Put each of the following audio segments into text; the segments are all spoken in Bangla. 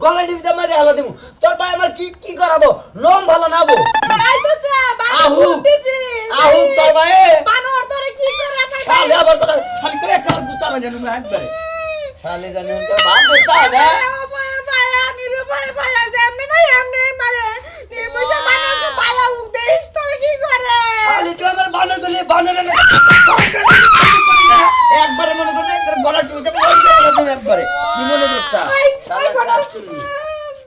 গলা টিপে মারি হালা দেবো তোর ভাই আমার কি কি করাবো নম ভালো নাবো আইতাছে আহু আহু তোর ভাই বানর তোরে কি করে শালি আবার তোর খালি করে একটা গুতা মানে নুমে একবারে শালি জানি তোর বাপ দে চাবে শালি তুই আমার বানর গলি বানর না একবারে মনে করতে গলা টিপে যাবে একবারে কি মনে করছ শালা কাস্টুনি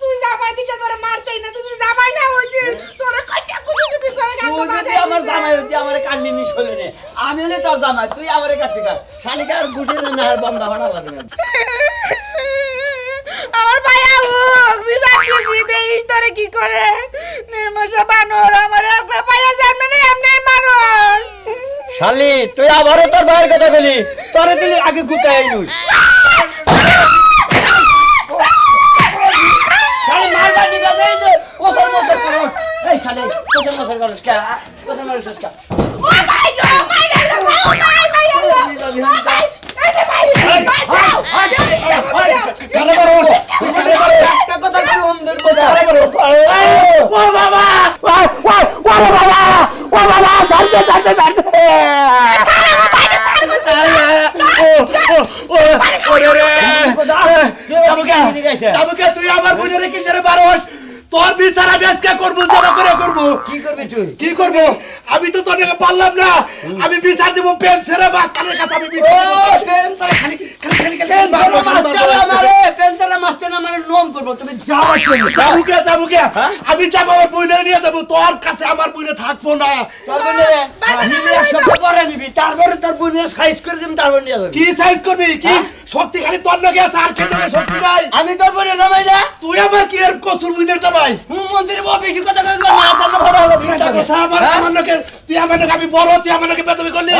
তুই জামাই দিকে তোরে মারতেই না তুই জামাই না হইছিস তোরে কয়টা কুচি করে তুই যদি আমার জামাই হতি আমারে কান্নি মিশ হইল নে আমি হলে তোর জামাই তুই আমারে কাটতে কাট শালিকা আর গুছে না আর বন্ধা ভাড়া লাগে না আমার ভাইয়া হোক বিজার দিছি দেইস তোরে কি করে নির্মশা বানর আমার একলা ভাইয়া জানবে না এমনি মানুষ শালি তুই আবারও তোর ভাইয়ের কথা বলি তোরে দিলি আগে গুতাই আইনুস শালি মারবা নিগা যাই যে কোসর মসর করস এই শালি কোসর মসর করস কা কোসর মসর করস কা ও ভাই গো ভাই রে ভাই তুই আমার বোনের কিসের বারোস তোর বিচার আমি আজকে করবো জমা করে করবো কি করবি তুই কি করবো আমি তো তোকে পারলাম না আমি বিচার দেবো পেন্সিলে মাস্টারের কাছে আমি বিচার দেবো খালি খালি খালি যাবুকে আমি যাবো আমার বোনের নিয়ে যাবো তোর কাছে আমার বোনে থাকবো না কি সাইজ করবি কি শক্তি খালি তোর নগে আছে আর কেন শক্তি নাই আমি তোর বোনের জামাই না তুই আবার কি এর কসুর বোনের জামাই মন্দিরে বেশি কথা কইল না তার ফটো হলো আমার নগে তুই আমার নগে আমি বড় তুই আমার নগে বেদবি করলি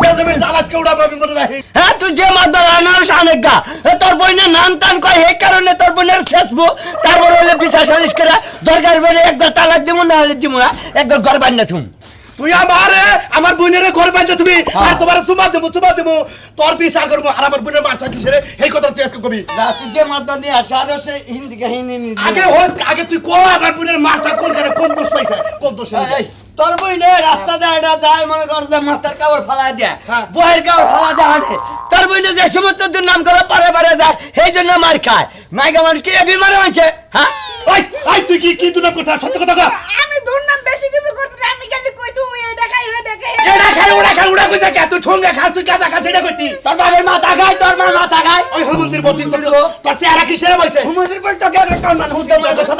বেদবি জালাত কে উড়াবো আমি মনে রাখি হ্যাঁ তুই যে মাদার আনারস আনেগা তোর বোনের নাম টান কয় এই কারণে তোর বোনের শেষবো তারপর হলে বিচার সালিশ করে দরকার বলে একবার তালাক দিব না হলে দিব না একবার ঘর বান্না থুম তুই আমার বোনের ঘর বাইতে তুমি আর তোমার সুমা দেবো তোর বিচার করবো আর আমার বোনের মারছা কিসের এই কথা তুই আজকে কবি তুই যে মাদার নিয়ে আসা আর সে হিন্দি কাহিনী আগে তুই কো আমার বোনের মারছা কোন কারণে কোন দোষ পাইছে কোন দোষ তোর বইনে রাস্তা দিয়ে এটা যায় মনে কর যে মাথার কাপড় ফালা দেয় বইয়ের কাপড় ফালা দেয় হাঁটে তোর বইনে যে সময় তোর নাম করে পারে পারে যায় সেই জন্য মার খায় মাইকা মানুষ কি বিমারে মানছে হ্যাঁ ওই তুই কি দুনা কথা সত্য কথা কর আমি দুর্নাম বেশি কিছু করতে না আমি খালি কইছি এটা খাই ওটা খাই ওটা কইছা কে তুই ঠোঙ্গা খাস তুই কাঁচা খাস এটা কইতি তোর বাবার মাথা খায় তোর মার মাথা খায় ওই হুমন্দির বতিন তোর চেহারা কিসের বইছে হুমন্দির পর তোকে একটা কামান হুজকা মার কথা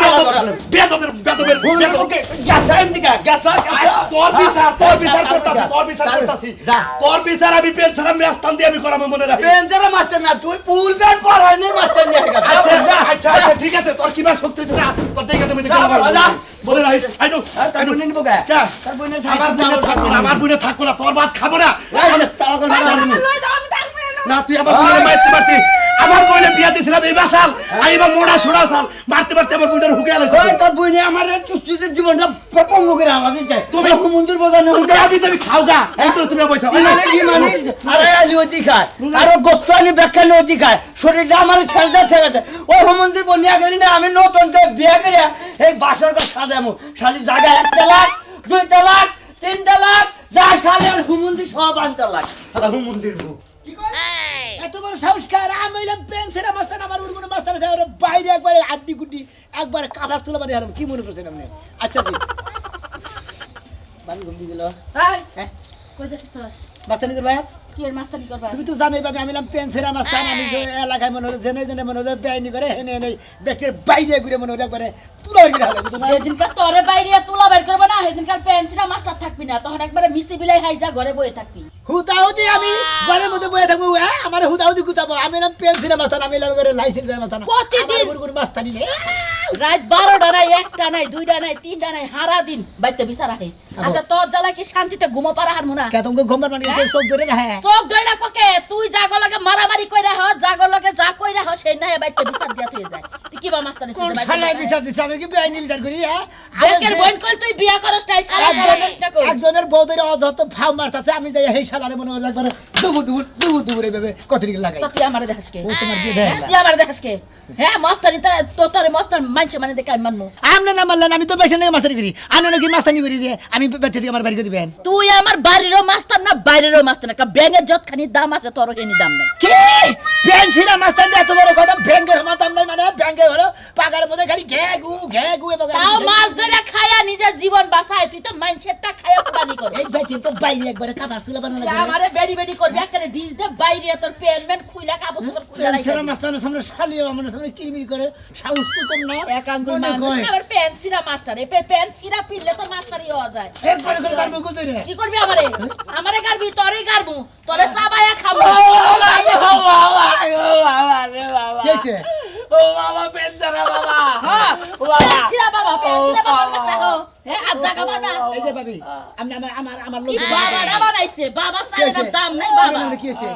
বেদবের ওকে গাছা এন্দিকা গাছা তোর বিচার করতাছি তোর বিচার আমি পেনছারা মেস্তান দিয়ে আমি করাবো মনে রাখি পেনছারা মাস্টার না তুই ফুল প্যান্ট পরাই নে মাস্টার নিয়ে আচ্ছা ঠিক আছে তোর কিবা শক্তি আছে না তোর দেখে তুমি দেখে বলে রাখি আই নো তার বোনে নিব কে তার বোনে আমার বোনে থাকবো না তোর ভাত খাবো না লই দাও আমি থাকব না তুই আমার বোনের মারতে পারতি আমার বোনে বিয়া দিছিলাম এই বাসাল আইবা মোড়া সোড়া সাল মারতে আমার বোনের হুকে আলাইছে ওই তোর বোনে আমার চুস্তিতে জীবনটা পঙ্গ করে আলাদা যায় তুমি মন্দির বাজানো হুকে আমি খাওগা এই তো তুমি বলছো কি মানে আরে আলি অতি খায় আর গোস্ত আনি বেখানে অতি খায় শরীরটা আমার ছেড়ে ছেড়ে ওই মন্দির বনিয়া গেলি না আমি নতুন বিয়ে করে এই বাসর ঘর সাজামু শালি জায়গা 1 তালাক 2 তালাক 3 তালাক যা শালি আর হুমন্দির সব আনতে লাগ হুমন্দির বুক এত বড় সংস্কার আমি হইলাম পেন্সিল মাস্টার আমার উড়গুলো মাস্টার আছে বাইরে একবারে আড্ডি গুড্ডি একবারে কাটার তোলা মানে হারাম কি মনে করছেন আপনি আচ্ছা জি বান ঘুমিয়ে গেল হ্যাঁ কই যাচ্ছিস মাস্টার নিকর ভাই কি এর মাস্টারি করবা তুমি তো জানোই ভাবে আমি হইলাম পেন্সিল মাস্টার আমি যে এলাকায় মনে হলো জেনে মনে হলো বেআইনি করে হেনে নেই ব্যক্তির বাইরে ঘুরে মনে হলো একবারে তুলা হয়ে গেল তোমার যেদিনকার তোরে বাইরে তুলা বের করবে না সেদিনকার পেন্সিলা মাস্টার থাকবি না তখন একবারে মিসি বিলাই হাইজা ঘরে বয়ে থাকবি হুতাহুতি আমি ঘরের মধ্যে বয়ে থাকবো আমার হুতাহুতি গুতাবো আমি এলাম পেন্সিল মাস্টার আমি এলাম করে লাইসেন্স মাস্টার প্রতিদিন মাস্টারি নেই রাত 12টা নাই 1টা নাই 2টা নাই 3টা নাই সারা দিন বাইতে বিচার আহে আচ্ছা তোর জ্বালা কি শান্তিতে ঘুমো পারা হারমু না কে তুমি ঘুমবার মানে চোখ ধরে না হ্যাঁ চোখ ধরে না পকে তুই জাগো লাগে মারামারি কইরা হ জাগো লাগে যা কইরা হ সেই নাই বাইতে বিচার দিয়া হয়ে যায় তুই কি বা মাস্টার কোন শালায় বিচার দিছ আমি কি বেআইনি বিচার করি হ্যাঁ বেকের বইন কল তুই বিয়া করস নাই শালা জানিস না কই একজনের বউ ধরে অযথ ফাউ মারতাছে আমি যাই এই শালারে মনে হয় একবারে দুবুর এইভাবে কত দিকে লাগাই তো তুই আমারে দেখাস কে ও তোমার দিয়ে দেয় তুই আমারে দেখাস কে হ্যাঁ মস্তানি তোর মস্তান মানছে মানে দেখে আমি মানমু আমনে না মারলেন আমি তো বেশি নাকি মাস্টারি করি আপনি নাকি মাস্তানি করি যে আমি বাচ্চা থেকে আমার বাড়ি করে দিবেন তুই আমার বাড়িরও মাস্তান না বাইরেরও মাস্তান একটা ব্যাঙের যতখানি দাম আছে তোর হেনি দাম নাই কি পেন্সিলা মাস্তান এত বড় কথা ব্যাংকের আমার দাম নাই মানে ব্যাংকে হলো পাকার মধ্যে খালি ঘ্যাগু এবং তাও মাছ ধরে খায়া নিজের জীবন বাঁচায় তুই তো মাইনছেরটা খায়া পানি কর এই বেটি তো বাইরে একবারে কাবার তুলা বানানো লাগে আমারে বেডি বেডি করবি একটা ডিস দে বাইরে তোর পেনমেন্ট খুইলা কাপড় খুইলা পেন্সিলা রাখি মাস্তানের সামনে শালিও আমার সামনে কিরমির করে সাহস তো কম না এক আঙ্গুল মনে মানুষ কয়। আবার পেন্সিরা মাস্টার এই পেন্সিরা পিনলে তো মাস্টারই হওয়া যায় একবারে করে কামড় করতে রে কি করবি আমারে গারবি তোরই গারবু তোরে সাবায়া খাবো কি হইছে ও বাবা পেনসারা বাবা হ্যাঁ বাবা। পেন্সিরা বাবা কাছে হো হ্যাঁ হাত জায়গা বানা এই যে ভাবি আমি আমার লোক কি বাবাটা বানাইছে বাবা সাইডের দাম নাই বাবা কি হইছে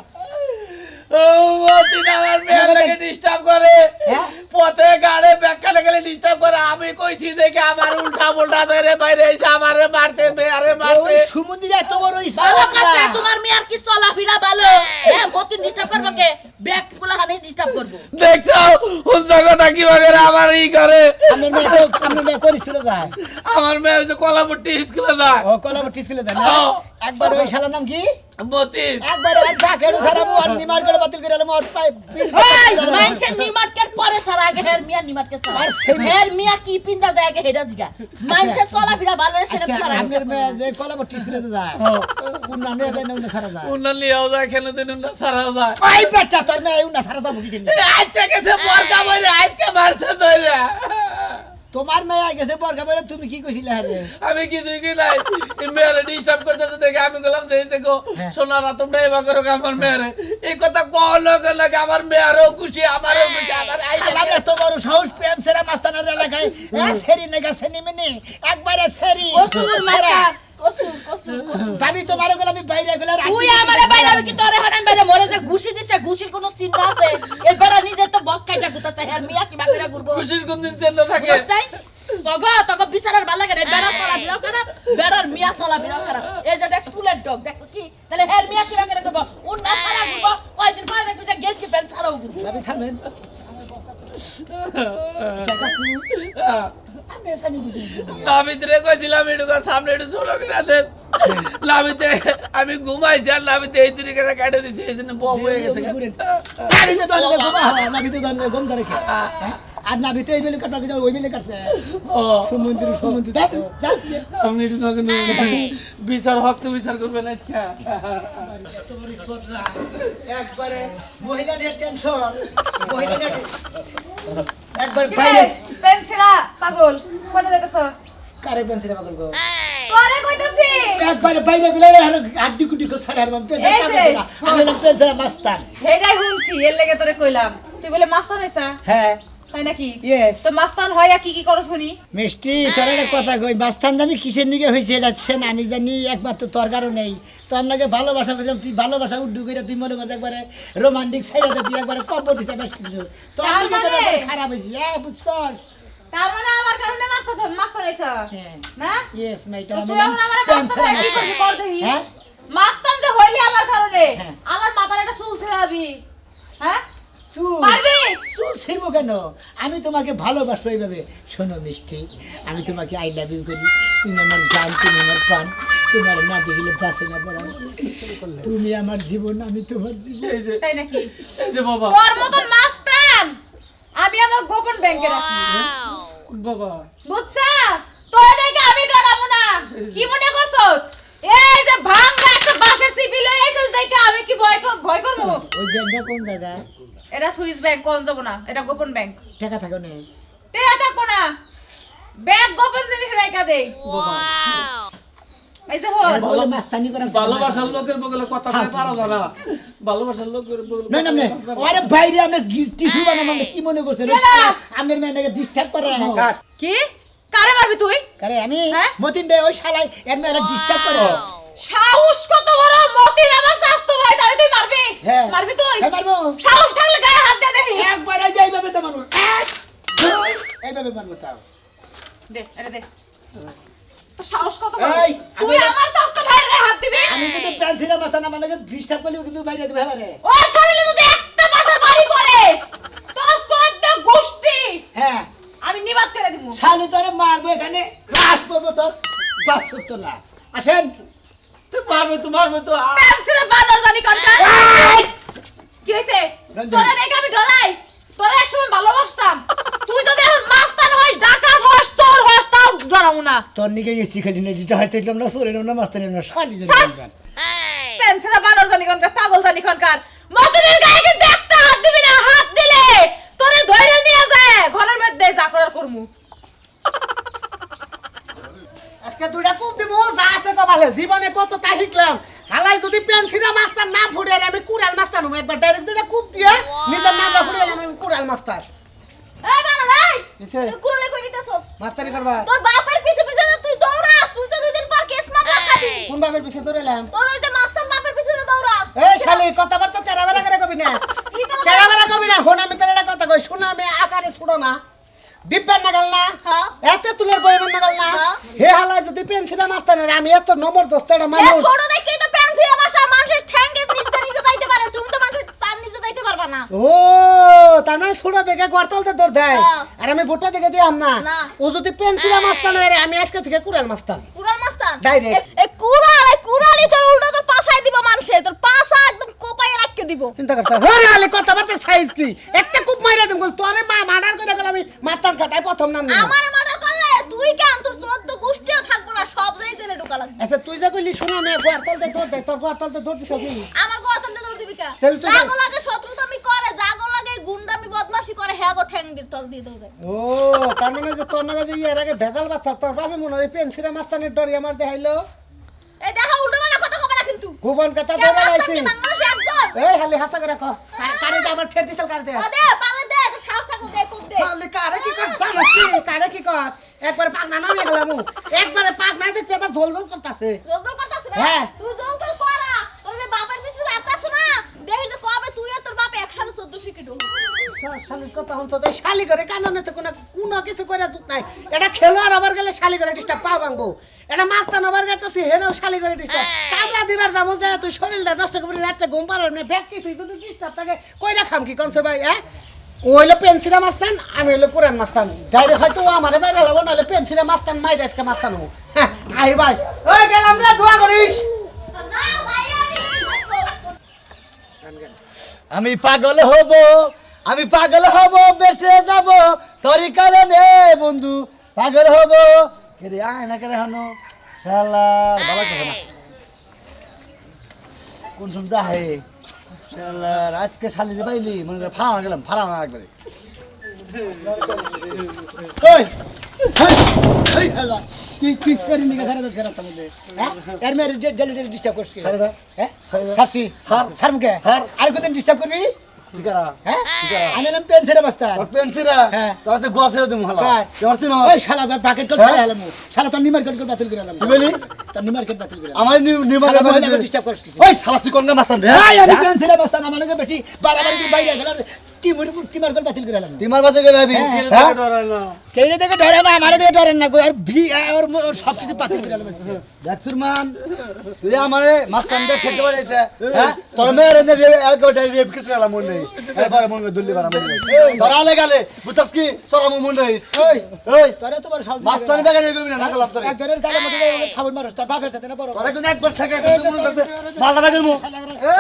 ও মতিন আমার মেয়েটাকে ডিস্টার্ব করে হ্যাঁ? পথে গাড়ে ব্যাখ্যা লেগে ডিস্টার্ব করে আমি কইছি দেখে আমার উল্টা পুল্টা ধরে বাইরে এসে আমারে মারছে মেয়ারে মারছে ওই সমুদ্রে এত বড় ভালো কাছে তোমার মেয়ার কি চলাফেরা ভালো হ্যাঁ মতিন ডিস্টার্ব করবো কে ব্যাগ গুলা হানে ডিস্টার্ব করবো দেখছো উনসা কথা কি বাগেরে আমার ই করে আমি মেয়ে করেছিল যায় আমার মেয়ে হচ্ছে কলাপুটি স্কুলে যায় ও কলাবটি ছিল যায় না একবার ওই শালার নাম কি মতিন একবার আর ডাকেড়ো সারাবো আর নিমার করে বাতিল করে আলম আর পাই এই মাইনসের নিমাটকের পরে সারা আগে হের মিয়া নিমাটকের সারা আর সেই মেয়ে- হের মিয়া কি পিন্দা যায় আগে হেডা জিগা মাইনসের চলাফেরা ভালো রে সেটা আচ্ছা সারা আপনার মেয়ে যে কলাবটি ছিল যায় কোন নামে যায় না উনি সারা যায় উন্নন লিয়াও যায় কেন দিন উন্নন সারাও যায় ওই বেটা তোর মেয়ে উনি সারা যাবো কিছু আজকে গেছে বরকা বইরে আজকে মারছে ধরে তোমার মেয়ে গেছে বরকা বলে তুমি কি কইছিলে আরে আমি কিছুই কি নাই মেয়েরে ডিস্টার্ব করতেছে দেখে আমি বললাম যে এসে গো সোনারা তোমরা এবার করো আমার মেয়েরে এই কথা কহলো লাগে আমার মেয়েরও খুশি আমারও খুশি আমার শালা এত বড় সাহস পেন্সেরা মাস্তানের এলাকায় সেরি নেগা সেনিমিনি একবারে সেরি কসুর মাস্টার কসুর ভাবি তোমার গেল আমি বাইরে গেলে তুই আমারে বাইরে আমি কি তোরে হানাম বাইরে মরে যে ঘুষি দিছে ঘুষির কোনো চিন্তা আছে এবারে নিজে তো বক্কাইটা গুতাতে হের মিয়া কি বাগড়া ঘুরবো খুশির কোন দিন চেন্দ থাকে বুঝছাই তগো বিচারের ভালো লাগে বেড়া চলা ফিরাও খারাপ বেড়ার মিয়া চলা ফিরাও খারাপ এই যে দেখ চুলের ডগ দেখছিস কি তাহলে হের মিয়া কি বাগড়া করবো উন্না সারা ঘুরবো কয়দিন পরে দেখবি যে গেছি প্যান্ট ছাড়াও ঘুরবো ভাবি থামেন আমি সানি দিছি নাবিতরে কইছিলাম এটুকু সামনে একটু ছোট করে দেন নাবিতে আমি ঘুমাইছি আর নাবিতে এই তরিকা কাটে দিছি এই জন্য বউ হয়ে গেছে নাবিতে তো অনেক ঘুমা হয় নাবিতে তো অনেক ঘুম ধরে খায় আর নাবিতে এই বেলে কাটবা ওই বেলে কাটছে ও সমুদ্র যা আপনি একটু নগদ বিচার হক তো বিচার করবেন আচ্ছা একবারে মহিলাদের টেনশন মহিলাদের একবার বাইরে পেন্সিলা পাগল কোনে দেখছো কারে পেন্সিলে পাগল গো তোরে কইতাছি একবারে বাইরে গেলে আড্ডি কুডি কো ছাড়া আর পেন্সিল এই যে। পাগল না আমি হলাম পেন্সিল মাস্টার হেডাই হুনছি এর লাগি তোরে কইলাম তুই বলে মাস্তান হইছা হ্যাঁ তাই নাকি Yes. তো মাস্তান হইয়া কি কি করছ শুনি মিষ্টি তোর একটা কথা কই মাস্তান দামি কিসের নিকে হয়েছে এটা সেন আমি জানি একমাত্র তোর কারণেই তোর নাকি ভালোবাসা বুঝলাম তুই ভালোবাসা উড্ডু করে তুই মনে কর একবারে রোমান্টিক সাইডে তুই একবারে কবর দিতে বেশ কিছু তোর তার দিকে তো মানে? একবারে খারাপ হয়েছে বুঝছস তার মানে আমার কারণে মাস্তান হইছা হ্যাঁ। না ইয়েস মাইটা তো তুই এখন আমার মাস্তান হয়ে কি করবি কর দেখি হ্যাঁ মাস্তান যে হইলি আমার কারণে হ্যাঁ। আমার মাথার একটা চুল ছেড়াবি হ্যাঁ চুল পারবি? চুল ছিড়বো কেন আমি তোমাকে ভালোবাসবো এইভাবে শোনো মিষ্টি আমি তোমাকে আই লাভ ইউ করি তুমি আমার জান তুমি আমার প্রাণ তোমার না দেখিলে বাসে না পড়ান তুমি আমার জীবন আমি তোমার জীবন এই যে তাই নাকি এই যে বাবা তোর মতন মাস্তান আমি আমার গোপন ব্যাংকে রাখি বাবা বুঝছা তোর দেখে আমি ডরাবো না কি মনে করছস এই যে ভাঙা একটা বাঁশের সিপি লই আইছস দেখে আমি কি ভয় করব ওই ব্যাংকটা কোন জায়গায় এটা সুইস ব্যাংক কোন যাব না এটা গোপন ব্যাংক টাকা থাকো নেই টেয়া থাকবো না ব্যাংক গোপন জিনিস রাখা দেই এই যে হল বলে মাস্তানি করা ভালোবাসার লোকের বগলে কথা কই পারা যায় না ভালোবাসার লোকের বগলে না না না আরে বাইরে আমি টিস্যু বানাবো আমরা কি মনে করছেন আমের মেয়েটাকে ডিস্টার্ব করে কি কারে মারবি তুই আরে আমি হ্যাঁ? মতিন দে ওই শালাই এর মেয়েরা ডিস্টার্ব করে সাহস কত বড় মতিন আমার শাস্তো ভাই তারে তুই মারবি হ্যাঁ। মারবি তুই হ্যাঁ মারবো সাহস থাকলে গায়ে হাত দে দেখি একবার এই যে এইভাবে তো মারবো এইভাবে মারবো তাও দে এটা দে তো সাহস কত বড় এই, তুই আমি- আমার শাস্তো ভাইয়ের গায়ে হাত দিবি আমি কিন্তু পেন্সিল মাস্টার না মানে ডিস্টার্ব করলে কিন্তু বাইরে দিবে এবারে ও শরীরে যদি একটা বাসার বাড়ি পড়ে তোর 14 গোষ্ঠী হ্যাঁ আমি নিবাদ করে দিব শালি তোরে মারবো এখানে ক্লাস করবো তোর বাসত্ব না আসেন তুই মারবে তো পেন্সিলে বানর জানি কোনটা কি হইছে তোরা দেখে আমি ডরাই তোরা একসময় ভালোবাসতাম তুই যদি এখন মাস্তান হইস ডাকাত হইস তোর হইস তাও ডরামু না তোর নিকে এসি খালি না যেটা হয়তো না সরে না মাস্টার না শালি স্যার! পেন্সিলে বানর জানি কোনটা পাগল জানি কোনকার মদনের গায়ে কিন্তু একটা হাত দিবি না হাত দিলে তোরে ধইরে নিয়ে যায় ঘরের মধ্যে যা করার করমু আজকে দুইটা কূপ দিব যা আছে কপালে জীবনে কত তা শিখলাম হালাই যদি পেন্সিলা মাস্টার না ফুড়ে আমি কুড়াল মাস্টার হবো একবার ডাইরেক্ট দুইটা কূপ দিয়ে নিজের নামটা ফুড়ে আমি কুড়াল মাস্টার এই বানর এই কিসে? তুই কুরলে কই দিতেছস মাস্টারি করবা তোর বাপের পিছে পিছে যে তুই দৌড়াস তুই তো দুই দিন পর কেস মামলা খাবি কোন বাপের পিছে ধরে এলাম তোর ওই যে মাস্তান বাপের পিছে যে দৌড়াস এই শালি কথাবার্তা তেরা বেড়া করে কবি না কি তেরা তেরা বেড়া কবি না হন আমি তেরা কথা কই শোনা আমি আকারে ছুড়ো না ডিপেন নাগাল না হ্যাঁ। এত তুলের বইমেন নাগাল না হ্যাঁ। হে হালাই যদি পেন্সিলা মাস্টার আমি এত নম্বর দোস্তটা এ মানুষ ছোট দেখে তো পেন্সিল ভাষা মানুষের ঠ্যাঙ্গের নিচে নিচে যাইতে পারে তুমি তো মানুষের পান নিচে যাইতে পারবা না ও তার মানে ছোড়া দেখে গড়তলতে দৌড় দেয় হ্যাঁ। আর আমি ভুট্টা দেখে দিয়াম না না। ও যদি পেন্সিলা মাস্তান হয় আমি আজকে থেকে কুড়াল মাস্তান কুরাল মাস্তান Direct. এ কুরালি তোর উল্টো তোর পাছায় দিব মানুষে তোর পাছা একদম কোপায় রাখকে দিব চিন্তা করছ হরে হালে কথাবার্তা সাইজ কি একটা কুপ মাইরা দেব তোরে মা মার্ডার করে গেল আমি মাস্তান কাটাই প্রথম নাম নিলাম আমার মার্ডার করলে তুই কেন তোর 14 গোষ্ঠীও থাকবো না সব জায়গায় জেলে ঢোকা লাগবে আচ্ছা তুই যা কইলি শোনা আমি গড়তলতে দৌড় দেয় তোর গড়তলতে দৌড় দিছ কি আমার গোয়াতলে দৌড় দিবি কা তাহলে তুই জাগো লাগে শত্রু তো আমি করে জাগো লাগে গুন্ডামি বদমাশি করে হ্যাঁ গো ঠ্যাং দিয়ে তল দিয়ে দৌড়ে ও তার মানে যে তোর নাগালে যে এর আগে ভেজাল বাচ্চা তোর বাপে মনে হয় পেন্সিলা মাস্তানের ডরি আমার দেখাইলো এই দেখা উল্টো মানে কথা কবে না কিন্তু গোপন কথা কে ধরে মাস্তান লাইছি কি বাংলাদেশে একজন এই হালে হাসা করে কহ কারে যে আমার ঠের দিছল কারে দে ও দে পালে দে তো সাহস থাকলে দে কোপ দে হালে কারে কি কর জানিস কি কারে কি কর একবার পাক না নামিয়ে গেলাম একবারে পাক না দেখতে এবার ঝোল ঝোল করতেছে জলদল করতাছ না হ্যাঁ। তুই জলদল করা তোর যে বাপের পিছু আতাছ না দেখিস যে কবে তুই আর তোর বাপ একসাথে 14 শিখে ঢোল শালির কথা হন তো শালি করে কাননে তো কোনো কিছু করে চুত নাই এটা খেলোয়াড় আবার গেলে শালি করে ডিস্টার্ব পা ভাঙবো এটা মাস্তান আবার গেছে হেনেও শালি করে ডিস্টার্ব কামলা দিবার যাবো যে তুই শরীরটা নষ্ট করে রাত্রে ঘুম পারার না ব্যাগ কিছুই তো ডিস্টার্ব থাকে কইরা খাম কি কনছে ভাই হ্যাঁ ও হইলো পেন্সিলা মাস্তান আমি হইলো কোরআন মাস্তান ডাইরেক্ট হয়তো ও আমারে বাইরে লাগবো নাহলে পেন্সিলা মাস্তান মাইরে আজকে মাস্তান হবো হ্যাঁ আই ভাই ওই গেলাম রে দোয়া করিস যাও বাইরে আমি পাগল হব বেসে যাব তোরই কারণে বন্ধু পাগল হব কেরে আয় না কেরে হানো শালা ভালো কথা না কোন শুন যা হে শালা আজকে শালিরে পাইলি মনে করে ফাড়া গেলাম ফাড়া একবারে ওই এই হালা তুই তুই সেরি নিকে ধরে ধরে রাখতে বলে হ্যাঁ এর মেরে ডেলি ডেলি ডিস্টার্ব করছিস স্যার ভাই হ্যাঁ সাসি স্যার মুকে স্যার। আর কোনদিন ডিস্টার্ব করবি ঠিকারা হ্যাঁ আমি নাম পেন্সিলে মাস্টার তোর পেন্সিরা হ্যাঁ। তোর তো গোসের দিমু হালা কার? তোর তুই না ওই শালা বাকেট কল হ্যাঁ? ছাড়া এলাম শালা তোর নিমার কল বাতিল করে এলাম কি বলি? তোর নিমার কল বাতিল করে আমার নিমার শালা মহিলাকে disturb করছিস। ওই শালা তুই কোন মাস্টার রে এই আমি পেন্সিলে মাস্টার আমার নাকি বেটি বাড়াবাড়ি বাইরে গেল টিমার কল বাতিল করে এলাম টিমার বাজে গেলে আবি হ্যাঁ? কেইরে দেখে ডরে না আমারে দেখে ডরে না গো আর ভি আর সব কিছু বাতিল করে এলাম দেখছুর মান তুই আমারে মাস্টারদের খেতে পারাইছে হ্যাঁ তোর মেয়ের নে এক গোটা রেপ কিছু গেলাম মন নেই এরপরে মন দুল্লি বারা মন নেই ধরালে গেলে বুঝছস কি সরম মন নেই ওই ওই তোরে তোমার সব মাস্টার বেগে নেই কবি না নাকলাম তোরে একজনের গালে মধ্যে ছাবন মারস তার বাপের সাথে না বড় তোরে কিন্তু একবার ঠেকে মন করতে বালটা বেগে মু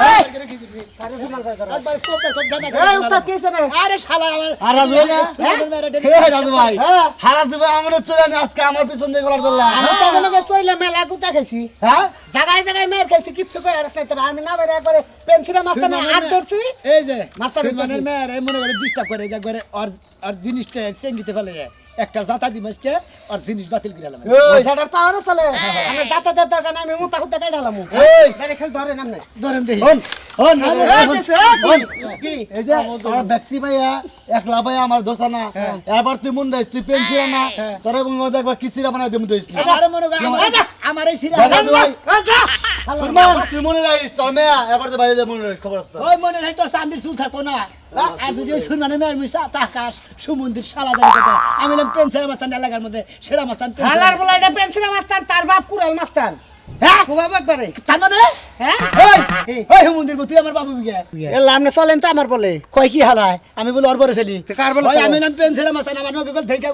এই কারে ফিমান করে করো একবার কোপ দে তোর জানা এই উস্তাদ কইছে রে আরে শালা আমার আর রাজু না হে রাজু ভাই হারাস দিবে আমার চলে না আজকে আমার পিছন দিয়ে গলার ধরলা আমি তো মনে করে চইলা মেলা গুতা খাইছি হ্যাঁ জায়গায় জায়গায় মেয়ের খাইছি কিচ্ছু কই আরছ নাই তোর আমি না বাইরে একবারে পেন্সিলে মাস্তানে আট ধরছি এই যে মাস্টার সুলমানের মেয়ের এই মনে করে ডিস্টার্ব করে যে একবারে আর জিনিসটা চেঙ্গিতে ফেলে একটা জাতা দিমাসকে আর জিনিস বাতিল করে এলাম ওই জাটার পাওয়ারে চলে আমি যাতা যাতা কারণে আমি মুতা খুদা কাইডালাম এই বাইরে খেল ধরে নাম নাই ধরেন দেখি হন হন কি এই যে তোরা ব্যক্তি ভাইয়া একলা ভাইয়া আমার দোস্ত না এবার তুই মন রাইস তুই পেন্সিল না তোরা এবং একবার কিসিরা বানাই দেবো দিস না আমার মনে করে আমার এই সিরা দাদা ভাই সুরমান তুই মনে রাখিস তোর মেয়া এবার তো বাইরে মনে রাখিস খবর আছে তো ওই মনে নাই তোর চান্দির চুল থাকো না আর যদি ওই সুলমানের মেয়ের মিশা আকাশ সমুদ্রের সালা দাঁড়িয়ে কথা আমি বললাম পেন্সিলের মাস্তান এলাকার মধ্যে সেরা মাস্তান হালার বলা এটা পেন্সিলে মাস্তান তার বাপ কুড়াল মাস্তান হ্যাঁ কুবাবো একবারে তার মানে হ্যাঁ ওই ওই হেমন্দির বউ, তুই আমার বাবু বিগে এলা আপনি চলেন তো আমার বলে কয় কি হালায় আমি বলে ওর বড় ছেলে কার বলে ওই ছেলে? আমি নাম পেন্সিলের মাস্টার আমার নগে গল থেকে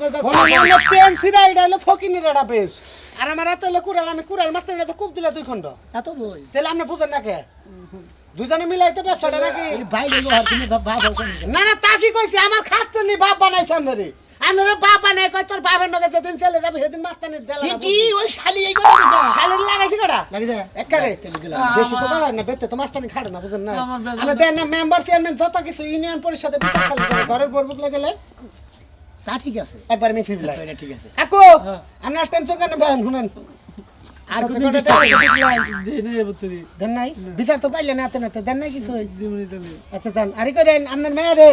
পেন্সিরা এটা হলো ফকিনের এটা বেশ আর আমার এত হলো কুড়াল আমি কুড়াল মাস্টার এটা খুব দিলা 2 খণ্ড এত বই তাহলে আপনি বুঝেন না কে দুজনে মিলাইতে ব্যবসাটা নাকি এই ভাই লেগো আর তুমি ভাব না না তা কি কইছি আমার খাচ্ছ নি বাপ বানাইছে আমরে আমরে বাপ বানাই কই তোর বাবার নগে যেদিন চলে যাবে সেদিন মাস্টারের ডালা কি ওই শালি এই কথা কইছা শালের লাগাইছি কটা লাগিছে একবারে তেল গেলাম। বেশি তো বাড়ায় না বেতে তো মাস্টারি খাড়ে না বুঝেন না আমরা দেন না মেম্বার চেয়ারম্যান যত কিছু ইউনিয়ন পরিষদে বিচার চালু করে ঘরের বরবুক গেলে তা ঠিক আছে একবার মিছি বিলাই এটা ঠিক আছে আকো আপনি আর টেনশন কেন ভাই শুনেন আর কোন দেন নাই বিচার তো পাইলে না এত দেন নাই কিছু আচ্ছা দেন আরে করেন আপনার মেয়েরে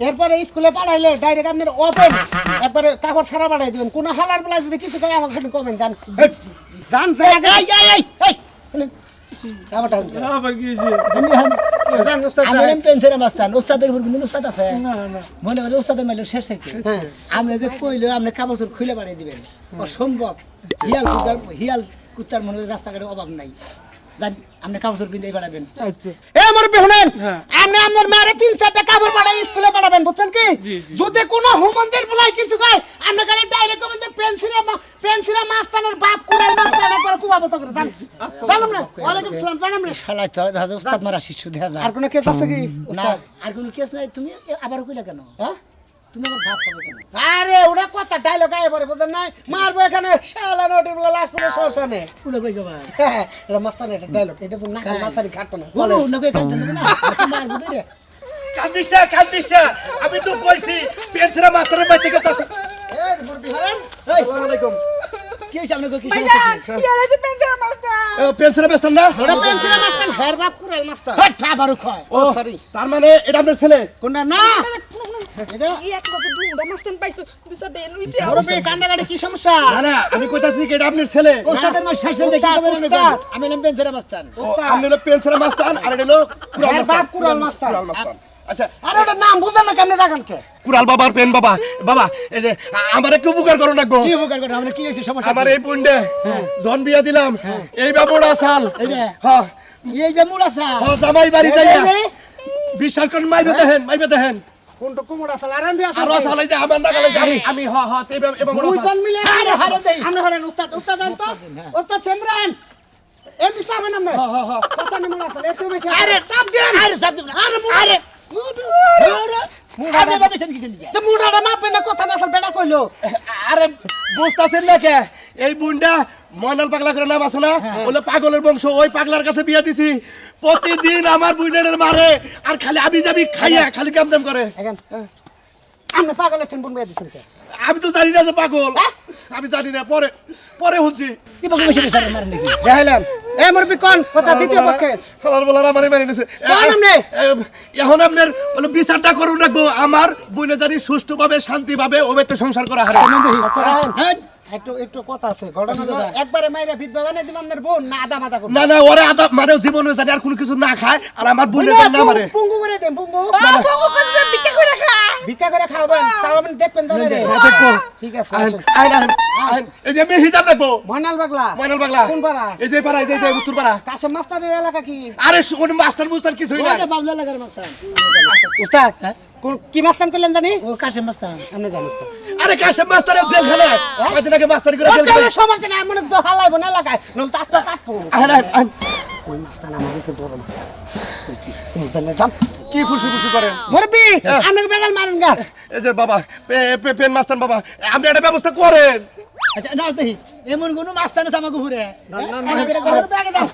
এরপরে স্কুলে পাঠাইলে ডাইরেক্ট আপনার ওপেন একবারে কাপড় ছাড়া পাঠাই দিবেন কোন হালার বেলায় যদি কিছু কয় আমাকে খালি কমেন জান জান এই এই এই কাপড়টা আবার কি হয়েছে? জান উস্তাদ আমি নাম পেন্সিলের মাস্টার ওস্তাদের উপর কিন্তু ওস্তাদ আছে মনে হয় ওস্তাদের মাইলে শেষ থেকে আপনি যে কইলো আপনি কাপড় চোপড় খুলে বাড়িয়ে দিবেন অসম্ভব হিয়াল কুত্তার মনে হয় রাস্তাঘাটে অভাব নাই জান আপনি কাপড় চোপড় পিন্ধাই বাড়াবেন আচ্ছা এ আমার বেহুনেন আপনি আপনার মারে 3-4টা কাপড় পাঠাই স্কুলে পাঠাবেন বুঝছেন কি যদি কোনো হুমন্দির বলাই কিছু কয় আপনি খালি ডাইরেক্ট কবেন যে পেন্সিরা মাস্তানের বাপ কুড়াল মাস্তান একবার কুবাবো তো করে জান জানলাম না ওয়ালাইকুম আসসালাম জানাম না শালাই তো দাদা ওস্তাদ মারা শিশু দেখা যায় আর কোনো কেস আছে কি না উস্তাদ? আর কোনো কেস নাই তুমি আবার কইলা কেন হ্যাঁ তুমি আমার ভাব হবে কেন আরে ওরা কথা ডায়লগ আয় পরে বুঝেন নাই মারবো এখানে শালা নোটি বলে লাশ পুরো শ্মশানে কোলা কই গবা এটা মাস্তান এটা ডায়লগ এটা তো না মাস্তানি কাটতো না বলো নকে কাট দেন না মার বুদরে কান্দিস না আমি তো কইছি পেন্সিরা মাস্টারের বাড়ি থেকে তাছে এই মুরবি হারান আসসালামু আলাইকুম কি হইছে আপনাকে কি ভাইয়া সমস্যা কি আরে পেন্সার মাস্টার পেন্সিরা বেস্তান না ওরা পেন্সিরা মাস্তান হের বাপ কুড়াল মাস্তান হট পা বারু কয় ও সরি তার মানে এটা আপনার ছেলে কোনটা না এটা এই এক লোকে দুটা মাস্টার পাইছো বিচার দেন উইতে মুরবি কান্দাকাটি কি সমস্যা না না আমি কইতাছি কি এটা আপনার ছেলে ওস্তাদের মার শেষ দেখি উস্তাদ, কবে উস্তাদ। আমি নাম পেন্সিলের মাস্টার আপনি হলো পেন্সিরা মাস্টার আর এটা হলো কুরাল হের মাস্টার বাপ কুড়াল মাস্তান কুরাল মাস্টার আচ্ছা আরে ওটা নাম বুঝেন না কেমনে রাখান কে কুরাল বাবার পেন বাবা বাবা এই যে আমার একটু উপকার করো লাগবো কি উপকার করে আমরা কি হইছে সমস্যা আমার এই পুন্ডে জন বিয়া দিলাম এই বাবুড়া সাল এই যে হ্যাঁ এই যে মুড়া সা হ্যাঁ জামাই বাড়ি যাইয়া বিশ্বাস করেন মাইবে দেখেন কোনটা কুমড়া আছে আরাম বিয়া আর সালাই যে আমার নাগালে যাই আমি হ্যাঁ হ্যাঁ এই বাবুড়া দুইজন মিলে আরে হারে দেই আমরা হরেন উস্তাদ উস্তাদ জান তো উস্তাদ সেমরান এমনি চাবেন আমরা কথা নি মুড়া আছে এর চেয়ে বেশি আরে চাপ দেন আরে চাপ দেন আরে আরে আরে বাকিছেন কি দিকে তো মুড়াটা মাপবে না কথা না আসল বেটা কইলো আরে বুঝতাছেন না কে এই বুন্ডা ময়নাল পাগলা করে নাম আছে না বলে পাগলের বংশ ওই পাগলার কাছে বিয়া দিছি প্রতিদিন আমার বুইনের মারে আর খালি আবি যাবি খাইয়া খালি কামজাম করে এখন আপনি পাগলের টেন বুন দিছেন কে আমি তো জানি না যে পাগল আমি জানি না পরে পরে শুনছি কি বকে বসে স্যার মারেন নাকি দেখাইলাম এ মুরবি কোন কথা দ্বিতীয় পক্ষে খালার বলার আমারে মেরে নিছে কোন আমনে? এখন আপনার বলে বিচারটা করুন রাখবো আমার বুইনে জানি সুষ্ঠুভাবে শান্তিভাবে ওবে তো সংসার করা হারে আচ্ছা রাহেন একটু কথা আছে ঘটনা হলো একবারে মাইরা ফিট বাবা না দিমানের বোন না আদা মাদা করবে না না ওরে আদা মানে জীবনে জানি আর কোনো কিছু না খায় আর আমার বুইনে না মারে পুঙ্গু করে দেন পুঙ্গু বাবু করে বিক্রি করে খা ভিক্ষা করে খাবেন তাও আপনি দেখবেন তো রে দেখবো ঠিক আছে আইন আসুন। আইন আইন আইন এই যে আমি হিজাব দেখবো ময়নাল পাগলা ময়নাল পাগলা কোন পাড়া এই যে পাড়া এই যে উত্তর পাড়া কাশেম মাস্টারের এলাকা কি আরে শুন মাস্টার মুস্টার কিছুই না ওই যে বাবলা লাগার মাস্টার উস্তাদ কি মাস্তান করলেন জানি ও কাশেম মাস্টার আপনি জানেন উস্তাদ আরে কাশেম মাস্টারের জেল খেলে কয়দিন আগে মাস্টারি করে জেল ওস্তাদের খেলে সমস্যা নাই মনে তো হালাইবো না এলাকায় নল তাতটা কাটবো আইন আইন আইন ওই মাস্তান আমার কাছে বড় মাস্তান বুঝলেন যান কি খুশি খুশি করেন মুরবি আপনাকে বেগাল মারেন গা এই যে বাবা পেন মাস্টার বাবা আপনি একটা ব্যবস্থা করেন আচ্ছা না দেখি এমন কোন মাস্টার আছে আমাকে ঘুরে ব্যাগে দাও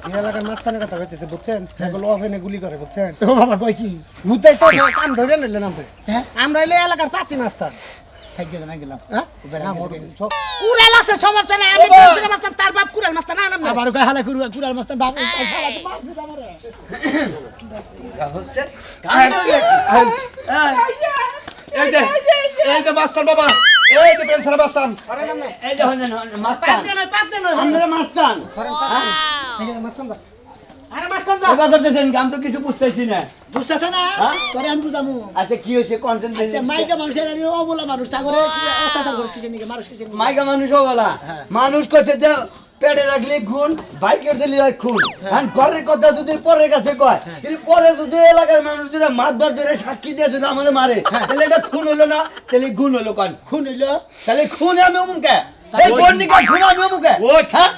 এই এলাকার মাস্তানের কথা কইতেছে বুঝছেন এগুলো অফেনে গুলি করে বুঝছেন ও বাবা কই কি হুদাই তো কাম ধরে নিলেন আমরা হ্যাঁ আমরা এলে এলাকার পাতি মাস্তান থাকি না গেলাম হ্যাঁ বেড়া কুড়াল আছে সমস্যা নাই আমি পেন্সিলের মাস্তান তার বাপ কুড়াল মাস্তান আলাম না আবার কই হালা কুরাল মাস্টার বাপ শালা তো মারছি আমারে এই যে মাস্টার বাবা এই যে পেনশন মাস্টার এই যে হলেন মাস্টার পাতে নয় আপনারা মাস্টার মাস্তান আরে মাস্তান এবার করতেছেন আমি তো কিছু বুঝতেছি না বুঝতেছে না হ্যাঁ? তোরে আমি বুঝামু আচ্ছা কি হয়েছে আচ্ছা কনসেন্ট্রেশন মাইকা মানুষের আর অবলা মানুষ তা করে অত্যাচার করে কিসের নিকে মানুষ কিসের নিকে মাইকা মানুষও বলা মানুষ কইছে যে পেটে রাখলে খুন বাইকের দিলে হয় খুন আর ঘরের কথা যদি পরের কাছে কয় যদি পরে যদি এলাকার মানুষ যদি মারধর ধরে সাক্ষী দিয়ে যদি আমাদের মারে তাহলে এটা খুন হলো না তাহলে গুণ হলো কান খুন হইলো তাহলে খুন আমি অমুকে এই বর্ণিকা খুন আমি অমুকে ওই। হ্যাঁ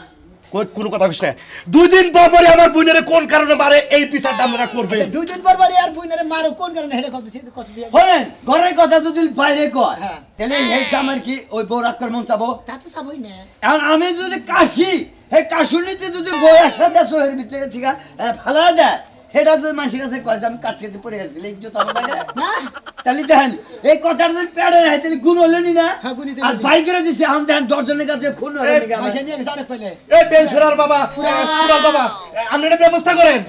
কোনো কথা কইছ না 2 দিন পর পরে আমার বোনের কোন কারণে মারে এই বিচারটা আমরা করবে দুই দিন পর পরে আর বুইনারে মারো কোন কারণে হেরে কত দিয়ে হলেন ঘরের কথা যদি বাইরে কয় হ্যাঁ। তাহলে এই আমার কি ওই বউ আক্রমণ চাবো তা তো সবই না এখন আমি যদি কাশি এই কাশুনিতে যদি বই আসা দেয় শহরের ভিতরে ঠিক আছে ফেলা দেয় সেটা যদি মানুষের কাছে কয় যে আমি কাছ থেকে পড়ে গেছি ইজ্জত আমার লাগে না তাহলে দেখেন এই কথাটা যদি পেড়ে রাখে তাহলে গুণ হলো নি না হ্যাঁ, গুণিতে আর গুণিতে। বাই করে দিছে এখন দেখেন 10 জনের কাছে খুন হলো নাকি আমার? পয়সা নিয়ে গেছে আরেক পেলে এই পেনশনার বাবা পুরার বাবা আপনি একটা ব্যবস্থা করেন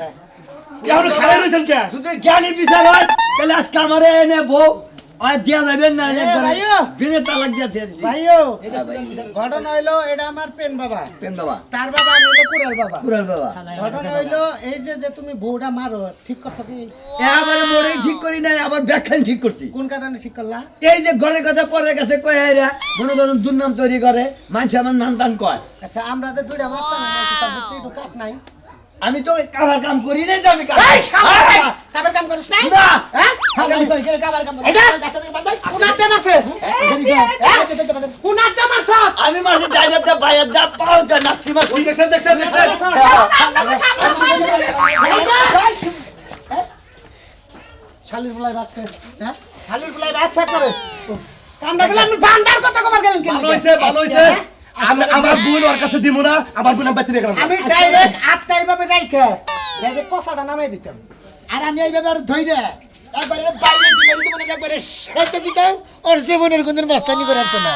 এখন খালি রইছেন কে যদি জ্ঞানী বিচার হয় তাহলে আজকে আমার এনে বউ আর দেয়া যাবেন না একবারে ভাইও। বিনে তালাক দিয়ে দিয়েছি ভাইও হ্যাঁ, ভাই। ঘটনা হইলো এটা আমার পেন বাবা পেন বাবা তার বাবা আমি হইলো কুড়াল বাবা কুড়াল বাবা ঘটনা হইলো এই যে তুমি বউটা মারো ঠিক করছো কি এবারে মোড়েই ঠিক করি নাই আবার ব্যাখ্যান ঠিক করছি কোন কারণে ঠিক করলা এই যে ঘরের কথা পরের কাছে কয় এরা মনে করেন দুর্নাম তৈরি করে মানুষ আমার নাম টান কয় আচ্ছা আমরা যে দুইটা মাস্টার আছি তার ভিতরে একটু কাট নাই আমি তো কাবার কাম করি না যে আমি কাম এই শালা কাবার কাম করিস না না হ্যাঁ হাগালি কই করে কাবার কাম এটা কুনাতে মারছে কুনাতে মারছে আমি মাসে ডাইনার দা বাইয়ার দা পাও দা নাতি মাসি দেখছেন দেখছেন দেখছেন আপনাকে সামনে শালির বলাই বাচ্চা হ্যাঁ শালির বলাই বাচ্চা করে কামড়া গেলে আমি বান্দার কথা কবার গেলেন কেন ভালো হইছে আমার বোন ওর কাছে দিমু না আমার বোন বাইতে গেলাম আমি ডাইরেক্ট আটটা এইভাবে রাইখে এই যে কষাটা নামাই দিতাম আর আমি এইভাবে আর ধইরে একবারে বাইরে দিতে একবারে সেতে দিতাম ওর জীবনের কোনদিন মস্তানি করার তো না